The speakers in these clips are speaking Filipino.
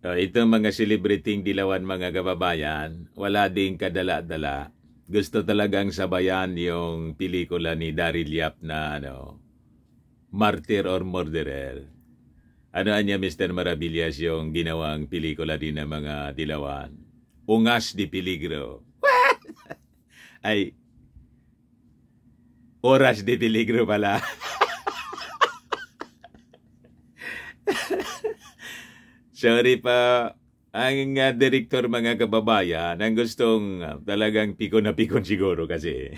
Itong mga celebrity dilawan mga kababayan, wala ding kadala-dala. Gusto talagang sabayan yung pelikula ni Daryl Yap na Martyr or Murderer. Ano niya Mr. Maravillas yung ginawang pelikula din ng mga dilawan? Ungas de Peligro. Ay, Oras de Peligro pala. Sorry pa, ang direktor mga kababayan, ang gustong talagang pikon na pikon siguro kasi.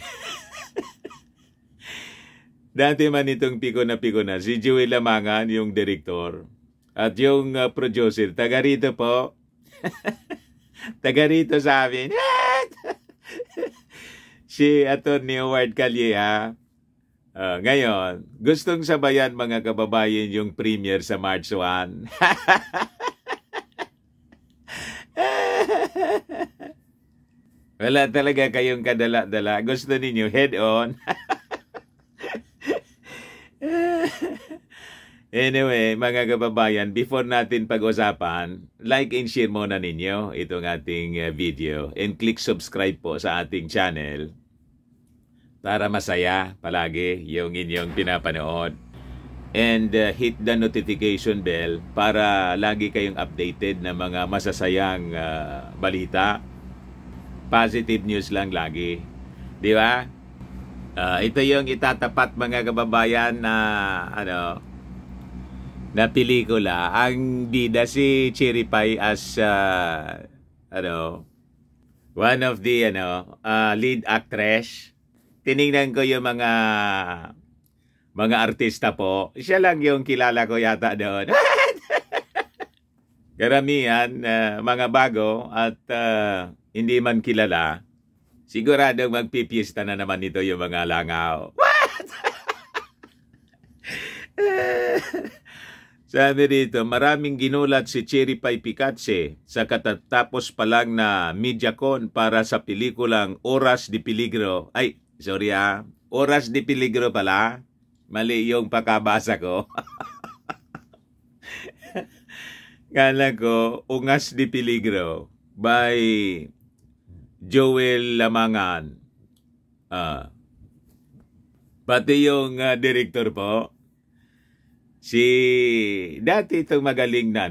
Dati man itong pikon na si Joey Lamangan, yung direktor, at yung producer, taga rito po. Taga rito sa amin. Si Atty. Howard Calleja. Ngayon, gustong sabayan mga kababayan yung premiere sa March 1. Wala talaga kayong kadala-dala. Gusto ninyo head-on. Anyway, mga kababayan, before natin pag-usapan, like and share muna ninyo itong ating video and click subscribe po sa ating channel para masaya palagi yung inyong pinapanood. And hit the notification bell para lagi kayong updated na mga masasayang balita. Positive news lang lagi. Di ba? Ito yung itatapat mga kababayan na na pelikula. Ang bida si Cherry Pie as one of the lead actress. Tiningnan ko yung mga artista po. Siya lang yung kilala ko yata doon. Karamihan mga bago at hindi man kilala. Siguradong magpipiesta na naman ito yung mga langaw. What? Sabi dito, maraming ginulat si Cherry Pie Picache sa katatapos pa lang na MediaCon para sa pelikulang Oras de Peligro. Ay, sorry Oras de Peligro pala. Mali yung pakabasa ko. Kala ko, Ungas de Peligro by Joel Lamangan. Pati yung director po, dati itong magaling na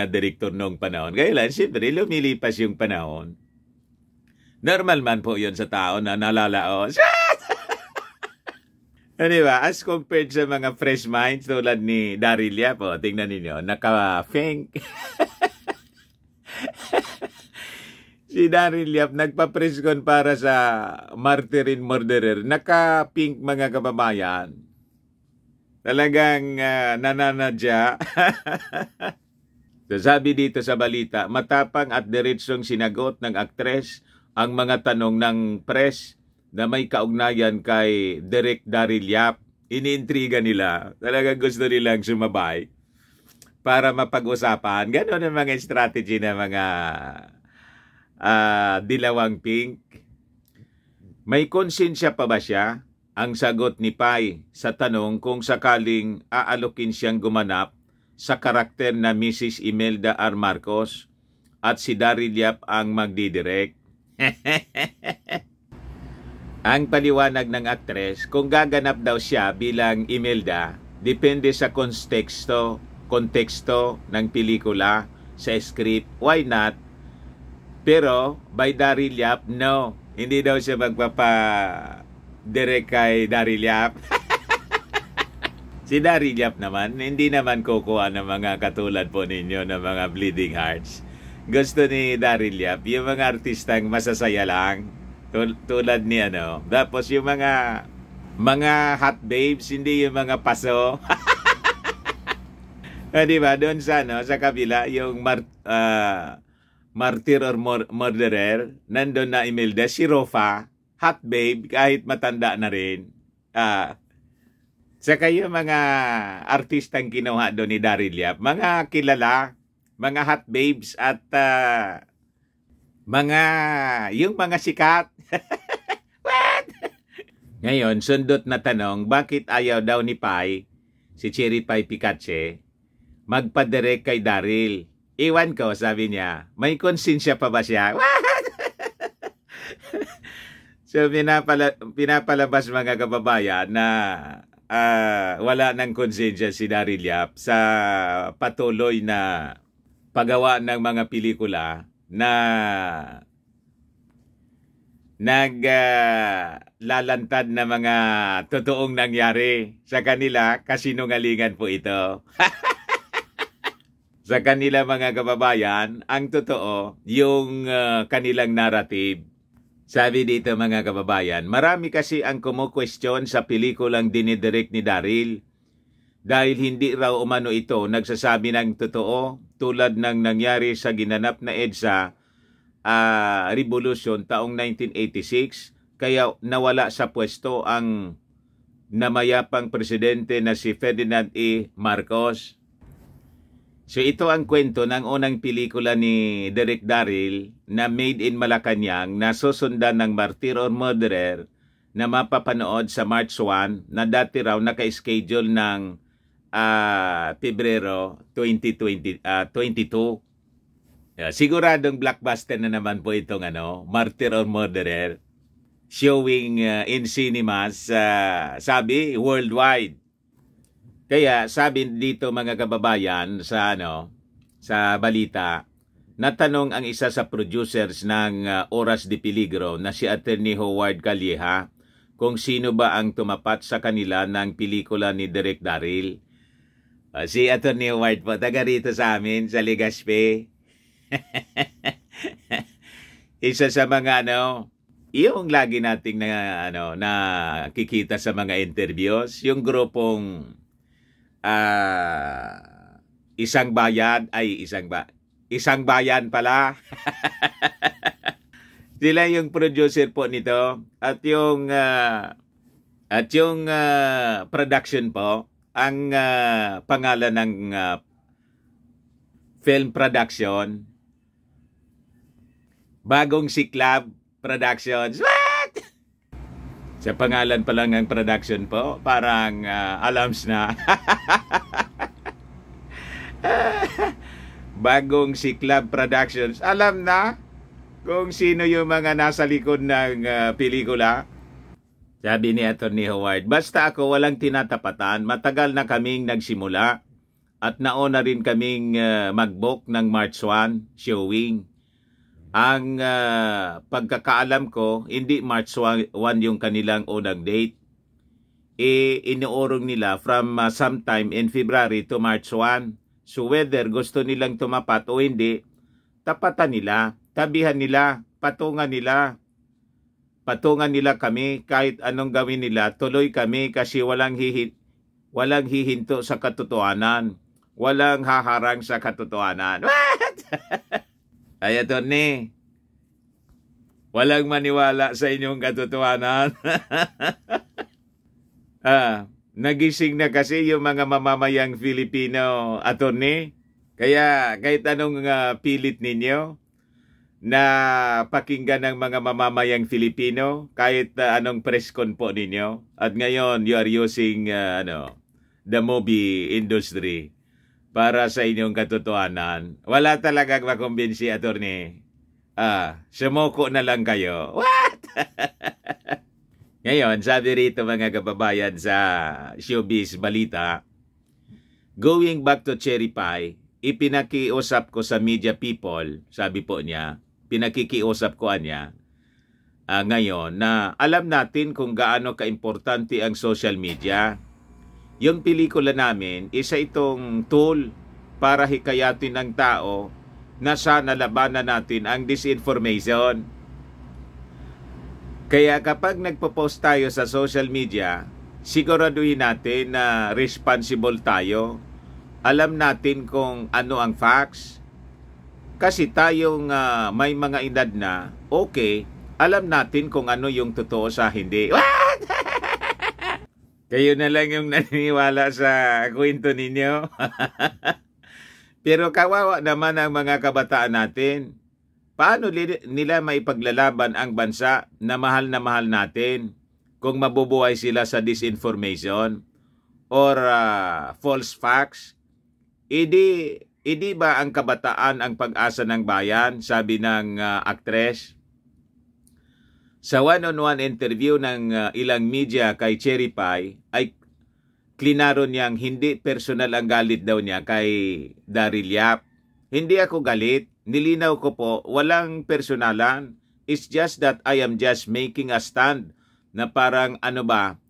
director noong panahon. Kaya lang, siyempre, lumilipas yung panahon. Normal man po yun sa tao na nalalaos. Diba? As compared sa mga fresh minds tulad ni Daryl Yap, tingnan ninyo, naka-fink. Si Daryl Yap nagpa-press-con para sa Martyr and Murderer. Naka-pink mga kababayan. Talagang nananadya. So, sabi dito sa balita, matapang at diretsong sinagot ng aktres ang mga tanong ng press na may kaugnayan kay Direk Daryl Yap. Iniintriga nila. Talagang gusto nilang sumabay para mapag-usapan. Ganon ang mga strategy ng mga dilawang pink. May konsensya pa ba siya? Ang sagot ni Pai sa tanong kung sakaling aalokin siyang gumanap sa karakter na Mrs. Imelda R. Marcos at si Daryl Yap ang magdidirect. Ang paliwanag ng aktres, kung gaganap daw siya bilang Imelda, depende sa konteksto ng pelikula, sa script, why not? Pero, by Daryl Yap, no. Hindi daw siya magpapa-direct kay Daryl Yap. Si Daryl Yap naman, hindi naman kukuha ng mga katulad po ninyo ng mga bleeding hearts. Gusto ni Daryl Yap, yung mga artistang masasaya lang. Tulad ni Tapos yung mga hot babes, hindi yung mga paso. Diba? Doon sa kabila, yung Martyr or Murderer, nandun na Imelda, si Rofa, hot babe, kahit matanda na rin. Saka yung mga artistang kinuha doon ni Daryl Yap, mga kilala, mga hot babes at yung mga sikat. What? Ngayon, sundot na tanong, bakit ayaw daw ni Pai, si Cherry Pie Picache, magpadirect kay Daryl? Iwan ko, sabi niya, may konsensya pa ba siya? So, pinapalabas mga kababayan na wala ng konsensya si Daryl Yap sa patuloy na paggawa ng mga pelikula na lalantad na mga totoong nangyari sa kanila, kasinungalingan po ito. Sa kanila mga kababayan, ang totoo, yung kanilang narrative. Sabi dito mga kababayan, marami kasi ang kumu-question sa pelikulang dinidirect ni Daryl. Dahil hindi raw umano ito nagsasabi ng totoo tulad ng nangyari sa ginanap na EDSA Revolution taong 1986. Kaya nawala sa pwesto ang namayapang presidente na si Ferdinand E. Marcos. So ito ang kwento ng unang pelikula ni Direk Daryl na made in Malacanang na susundan ng Martyr or Murderer na mapapanood sa March 1 na dati raw naka-schedule ng Pebrero 2022. Siguradong blockbuster na naman po itong Martyr or Murderer, showing in cinemas, sabi, worldwide. Kaya sabi dito mga kababayan sa balita, natanong ang isa sa producers ng Oras de Peligro na si Attorney Howard Calleja kung sino ba ang tumapat sa kanila ng pelikula ni Direk Daryl. Si Attorney Howard po, taga rito sa amin, sa Legazpi. Isa sa mga yung lagi nating nakikita sa mga interviews, yung grupong isang bayan pala. Sila yung producer po nito at yung production po, ang pangalan ng film production, Bagong Siklab Productions. What? Sa pangalan pa lang ng production po, parang alams na. Bagong Siklab Productions. Alam na kung sino yung mga nasa likod ng pelikula. Sabi ni Attorney Howard, basta ako walang tinatapatan, matagal na kaming nagsimula at nauna rin kaming mag-book ng March 1 showing. Ang pagkakaalam ko, hindi March 1 yung kanilang unang date. Iniurong nila from sometime in February to March 1. So whether gusto nilang tumapat o hindi, tapatan nila, tabihan nila, patungan nila. Patungan nila kami kahit anong gawin nila, tuloy kami kasi walang hihinto sa katotohanan. Walang haharang sa katotohanan. What? Ay, Atty, walang maniwala sa inyong katotohanan. Nagising na kasi yung mga mamamayang Filipino, Atty. Kaya kahit anong pilit ninyo na pakinggan ng mga mamamayang Filipino, kahit anong press con po ninyo, at ngayon you are using the movie industry para sa inyong katotohanan. Wala talagang makumbinsi, Atty. Sumoko na lang kayo. What? Ngayon, sabi rito mga kababayan sa Showbiz Balita, going back to Cherry Pie, ipinakiusap ko sa media people, sabi po niya, pinakikiusap ko niya ngayon na alam natin kung gaano kaimportante ang social media. Yung pelikula namin, isa itong tool para hikayatin ng tao na sana labanan natin ang disinformation. Kaya kapag nagpo-post tayo sa social media, siguraduhin natin na responsible tayo. Alam natin kung ano ang facts. Kasi tayong may mga edad na, okay, alam natin kung ano yung totoo sa hindi. What? Kayo na lang yung naniniwala sa kwento ninyo. Pero kawawa naman ang mga kabataan natin. Paano nila maipaglalaban ang bansa na mahal natin kung mabubuhay sila sa disinformation or false facts? Idi Hindi ba ang kabataan ang pag-asa ng bayan? Sabi ng aktres. Sa one-on-one interview ng ilang media kay Cherry Pie, ay klinaro niyang hindi personal ang galit daw niya kay Daryl Yap. Hindi ako galit. Nilinaw ko po, walang personalan. It's just that I am just making a stand na parang ano ba,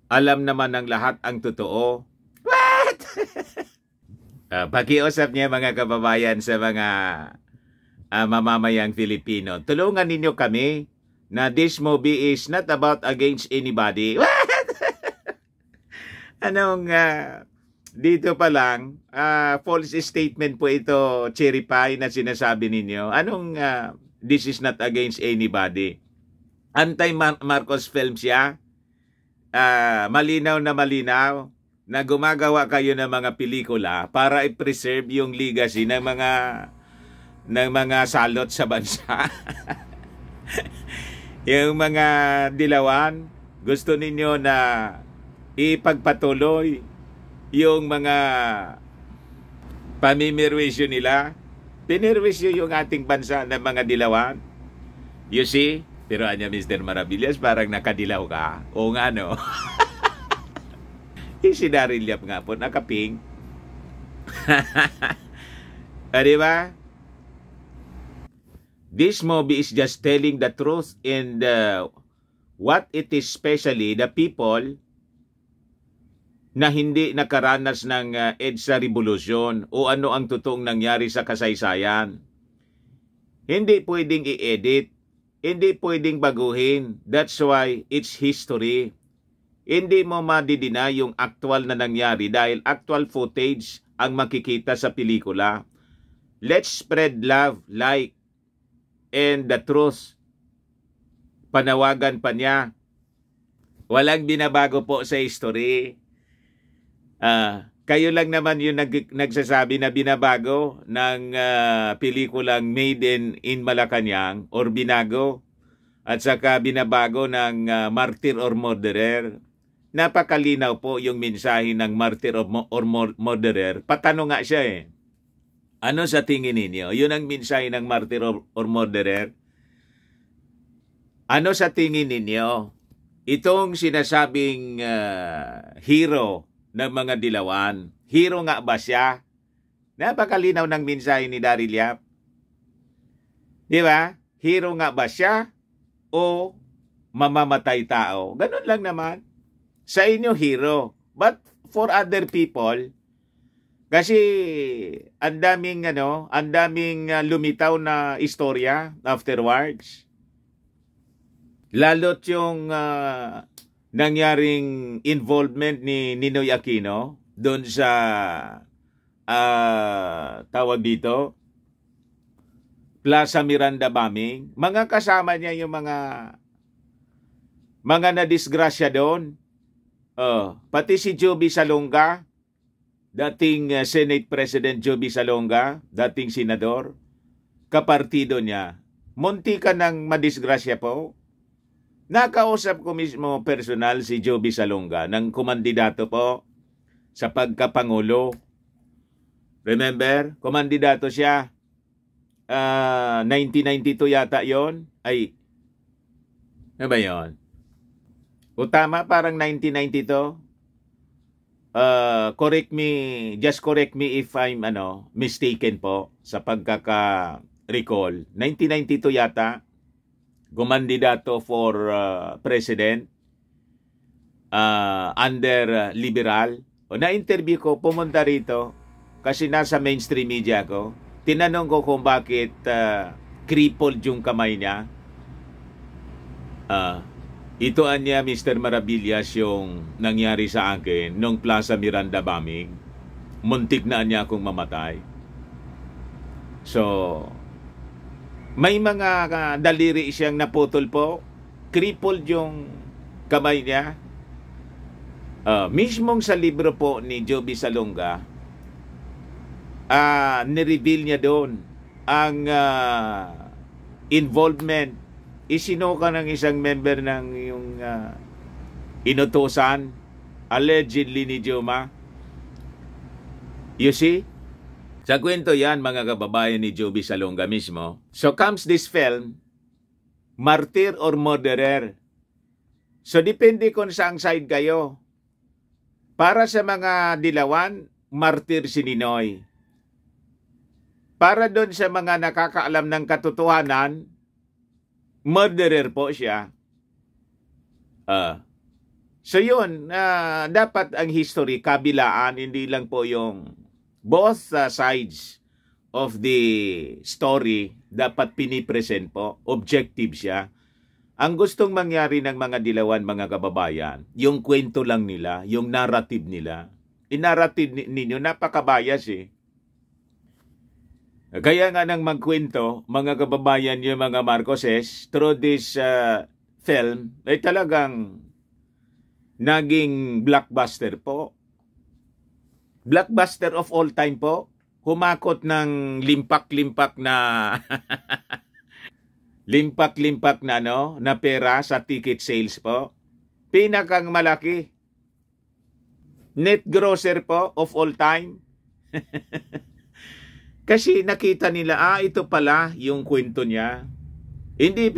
alam naman ng lahat ang totoo. What? Pakiusap niya mga kababayan sa mga mamamayang Filipino. Tulungan ninyo kami na this movie is not about against anybody. What? Anong dito pa lang, false statement po ito, Cherry Pie, na sinasabi ninyo. Anong this is not against anybody? Anti-Marcos film siya. Malinaw na gumagawa kayo ng mga pelikula para i-preserve yung legacy ng mga salot sa bansa. Yung mga dilawan, gusto ninyo na ipagpatuloy yung mga pamimirwisyo nila. Pinirwisyo yung ating bansa ng mga dilawan. You see? Pero anya Mr. Maravillas, parang nakadilaw ka. O nga no? Si Daryl Yap nga po, nakaping. Diba? This movie is just telling the truth and what it is, especially the people na hindi nakaranas ng EDSA revolution o ano ang totoong nangyari sa kasaysayan. Hindi pwedeng i-edit. Hindi pwedeng baguhin. That's why it's history. Hindi mo madidina yung actual na nangyari dahil actual footage ang makikita sa pelikula. Let's spread love, light, and the truth. Panawagan pa niya. Walang binabago po sa history. Kayo lang naman yung nagsasabi na binabago ng pelikulang Made in Malacanang or binago at saka binabago ng Martyr or Murderer. Napakalinaw po yung mensahe ng Martyr or Murderer. Patanong nga siya eh. Ano sa tingin ninyo? Yun ang mensahe ng Martyr or Murderer. Ano sa tingin ninyo? Itong sinasabing hero ng mga dilawan. Hero nga ba siya? Napakalinaw ng mensahe ni Daryl Yap. Di ba? Hero nga ba siya o mamamatay tao? Ganun lang naman. Sa inyo, hero. But for other people, kasi ang daming lumitaw na istorya afterwards. Lalo't yung nangyaring involvement ni Ninoy Aquino doon sa tawag dito Plaza Miranda bombing. Mga kasama niya yung mga nadisgrasya doon. Pati si Joby Salonga, dating Senate President Joby Salonga, dating senador, kapartido niya. Munti ka ng madisgrasya po. Nakausap ko mismo personal si Joby Salonga ng kumandidato po sa pagkapangulo. Remember? Kumandidato siya. 1992 yata yon. Ay, ano ba yun? O tama, parang 1992. Just correct me if I'm mistaken po sa pagkaka-recall. 1992 yata. Gumandidato for president under liberal. O na-interview ko, pumunta rito kasi nasa mainstream media ko. Tinanong ko kung bakit crippled yung kamay niya. Ito anya Mr. Maravillas yung nangyari sa akin nung Plaza Miranda bombing. Muntik na niya akong mamatay. So, may mga daliri siyang naputol po. Crippled yung kamay niya. Mismong sa libro po ni Joby Salonga, nireveal niya doon ang involvement. Isinuka ng isang member ng yung inutusan, allegedly ni Joma, You see? Sa kwento yan, mga kababayan ni Joby Salonga mismo. So comes this film, martyr or murderer. So depende kung saang side kayo. Para sa mga dilawan, martyr si Ninoy. Para doon sa mga nakakaalam ng katotohanan, murderer po siya. So yun, dapat ang history kabilaan, hindi lang po yung both sides of the story dapat pinipresent po. Objective siya. Ang gustong mangyari ng mga dilawan, mga kababayan, yung kwento lang nila, yung narrative nila. In-narrative ninyo, napakabayas eh. Kaya nga nang magkwento, mga kababayan, yung mga Marcoses, through this film, ay talagang naging blockbuster po. Blockbuster of all time po. Humakot ng limpak-limpak na limpak-limpak na na pera sa ticket sales po. Pinakang malaki. Net grosser po of all time. Kasi nakita nila, ito pala yung kwento niya. Hindi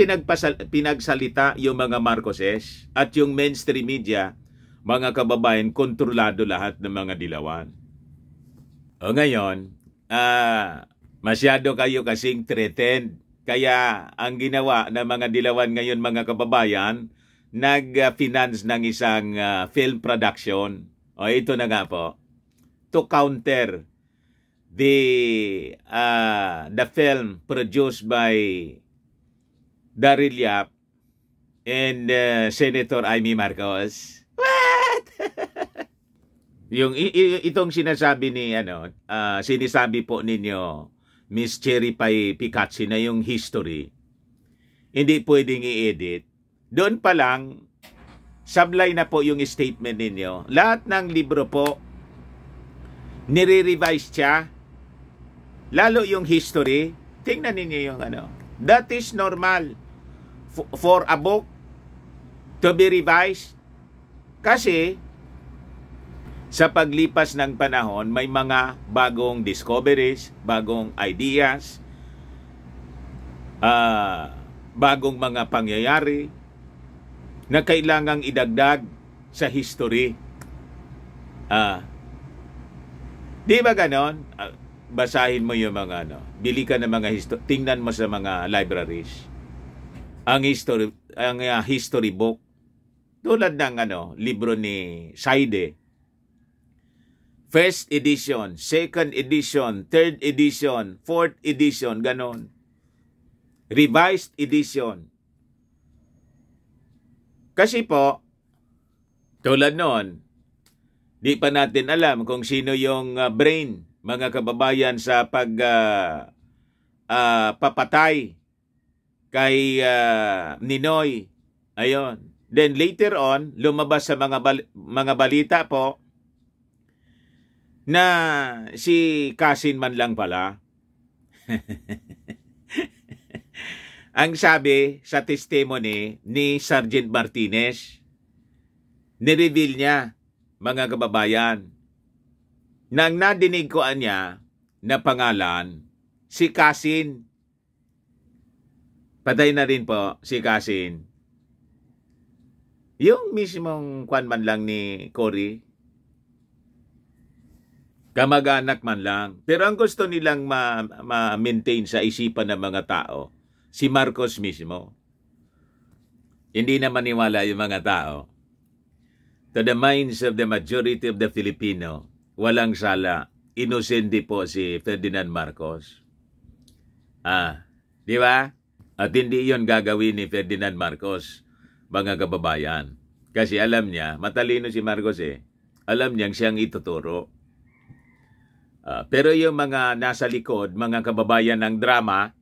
pinagsalita yung mga Marcoses at yung mainstream media, mga kababayan, kontrolado lahat ng mga dilawan. O ngayon, masyado kayo kasing threatened. Kaya ang ginawa ng mga dilawan ngayon, mga kababayan, nag-finance ng isang film production. O ito na nga po, to counter the film produced by Daryl Yap and Senator Amy Marcos. What? Yung itong sinasabi ni sinasabi po ninyo Miss Cherry Pie Picachi na yung history, hindi pwedeng i-edit. Doon pa lang sablay na po yung statement ninyo. Lahat ng libro po nire-revise siya. Lalo yung history, tingnan ninyo yung that is normal for a book to be revised. Kasi sa paglipas ng panahon, may mga bagong discoveries, bagong ideas, bagong mga pangyayari na kailangang idagdag sa history. Di ba ganon? Basahin mo yung mga bili ka ng mga tingnan mo sa mga libraries. Ang history book tulad ng libro ni Saide. First edition, second edition, third edition, fourth edition, ganon. Revised edition. Kasi po, tulad noon, di pa natin alam kung sino yung brain, mga kababayan, sa papatay kay Ninoy. Ayon. Then later on, lumabas sa mga balita po na si Kasin man lang pala. Ang sabi sa testimony ni Sergeant Martinez, nireveal niya, mga kababayan, nang nadinig ko niya na pangalan, si Kasin. Patay na rin po si Kasin. Yung mismong kwan man lang ni Cory, kamag-anak man lang. Pero ang gusto nilang ma-maintain sa isipan ng mga tao, si Marcos mismo. Hindi na maniwala yung mga tao. To the minds of the majority of the Filipino, walang sala. Inosente po si Ferdinand Marcos. Di ba? At hindi yon gagawin ni Ferdinand Marcos, mga kababayan. Kasi alam niya, matalino si Marcos alam niyang siyang ituturo. Pero yung mga nasa likod, mga kababayan ng drama,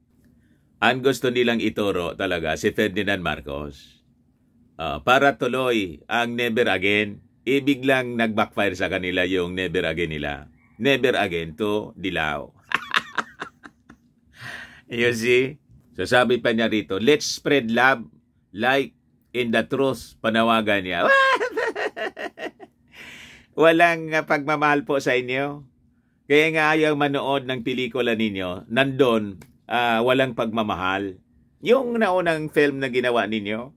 ang gusto nilang ituro talaga si Ferdinand Marcos. Para tuloy ang never again, biglang nag-backfire sa kanila yung never again nila. Never again to Dilaw. You see? So sabi pa niya rito, let's spread love like in the truth. Panawagan niya. Walang pagmamahal po sa inyo. Kaya nga ayaw manood ng pelikula ninyo, nandun, walang pagmamahal. Yung naunang film na ginawa ninyo,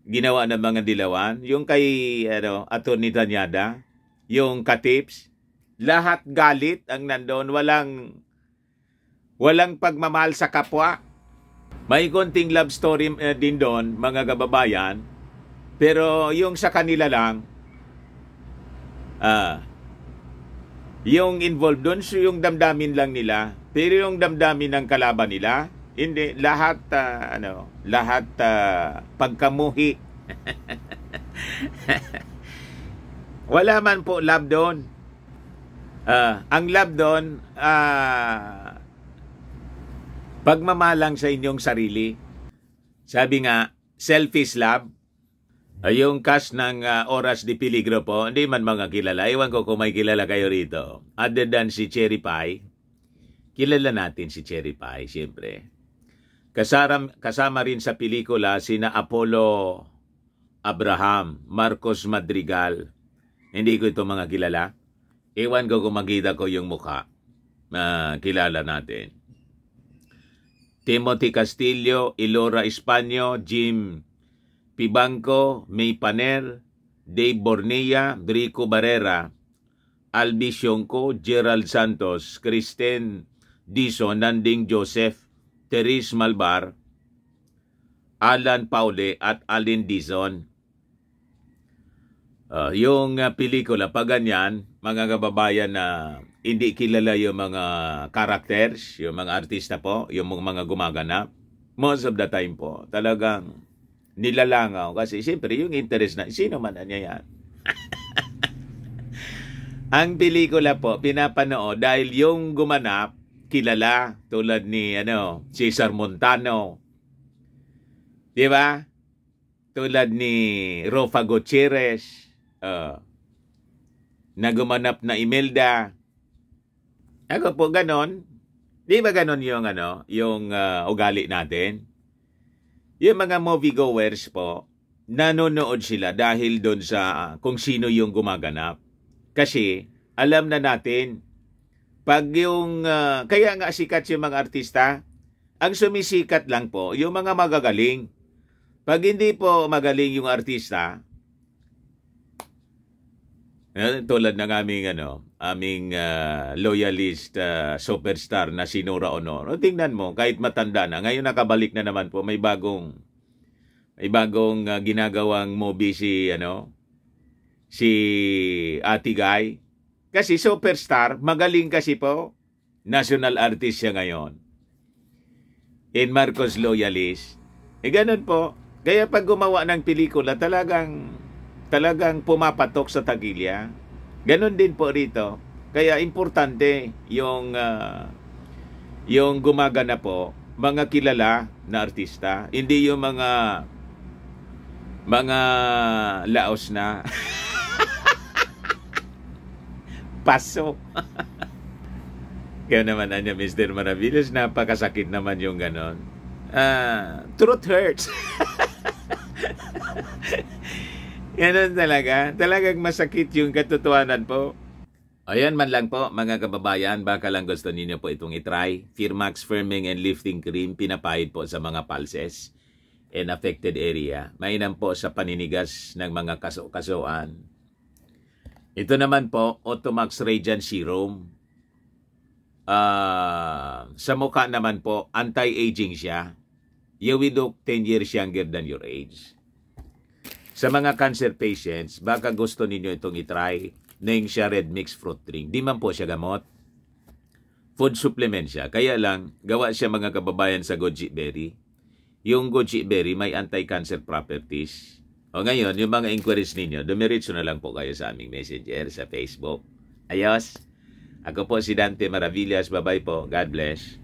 ginawa ng mga dilawan, yung kay Atty. Tanyada, yung Katips, lahat galit ang nandun, walang pagmamahal sa kapwa. May konting love story din doon, mga kababayan, pero yung sa kanila lang, yung involved doon, so yung damdamin lang nila, pero yung damdamin ng kalaban nila, hindi, lahat pagkamuhi. Wala man po love doon. Ang love doon, pagmamalang sa inyong sarili. Sabi nga, selfish love. Yung cast ng Oras de Peligro po, hindi man mga kilala. Iwan ko kung may kilala kayo rito. Other than si Cherry Pie, kilala natin si Cherry Pie, siyempre. Kasama rin sa pelikula sina Apollo Abraham, Marcos Madrigal. Hindi ko ito mga kilala. Iwan ko kung makita ko yung mukha. Kilala natin. Timothy Castillo, Ilora Espanyo, Jim Pibanco, May Paner, Dave Bornilla, Rico Barrera, Albi Sionco, Gerald Santos, Kristen Dizon, Nanding Joseph, Therese Malbar, Alan Paule at Alin Dizon. Yung pelikula, pag ganyan, mga kababayan na hindi kilala yung mga characters, yung mga artista po, yung mga gumaganap, most of the time po, talagang nilalangaw. Kasi siyempre, yung interest na, sino man niya yan? Ang pelikula po, pinapanood dahil yung gumanap, kilala, tulad ni Cesar Montano. Di ba? Tulad ni Rofa Gutierrez, na gumanap na Imelda. Ako po ganon. Di ba ganon yung ugali natin? Yung mga moviegoers po, nanonood sila dahil doon sa kung sino yung gumaganap. Kasi alam na natin, pag yung, kaya nga sikat yung mga artista, ang sumisikat lang po yung mga magagaling. Pag hindi po magaling yung artista, tulad ng aming loyalist superstar na si Nora Honor. Tingnan mo, kahit matanda na, ngayon nakabalik na naman po, may bagong ginagawang movie si Ate Guy. Kasi superstar, magaling kasi po, national artist siya ngayon. In Marcos loyalist. Ganun po. Kaya pag gumawa ng pelikula, talagang pumapatok sa tagilya. Ganon din po rito. Kaya importante yung gumagana po, mga kilala na artista, hindi yung mga laos na paso. Kaya naman Mr. Maravillas, napakasakit naman yung ganon. Truth hurts. Ganun talaga. Talagang masakit yung katotohanan po. Ayan man lang po, mga kababayan, baka lang gusto ninyo po itong itry. Firmax Firming and Lifting Cream, pinapahid po sa mga pulses and affected area. Mainam po sa paninigas ng mga kaso-kasuan. Ito naman po, Automax Radiant Serum. Sa mukha naman po, anti-aging siya. You will look 10 years younger than your age. Sa mga cancer patients, baka gusto ninyo itong itry na yung siya red mixed fruit drink. Di man po siya gamot. Food supplement siya. Kaya lang, gawa siya mga kababayan sa goji berry. Yung goji berry may anti-cancer properties. O ngayon, yung mga inquiries ninyo, dumiretso na lang po kayo sa aming messenger sa Facebook. Ayos! Ako po si Dante Maravillas. Bye-bye po. God bless.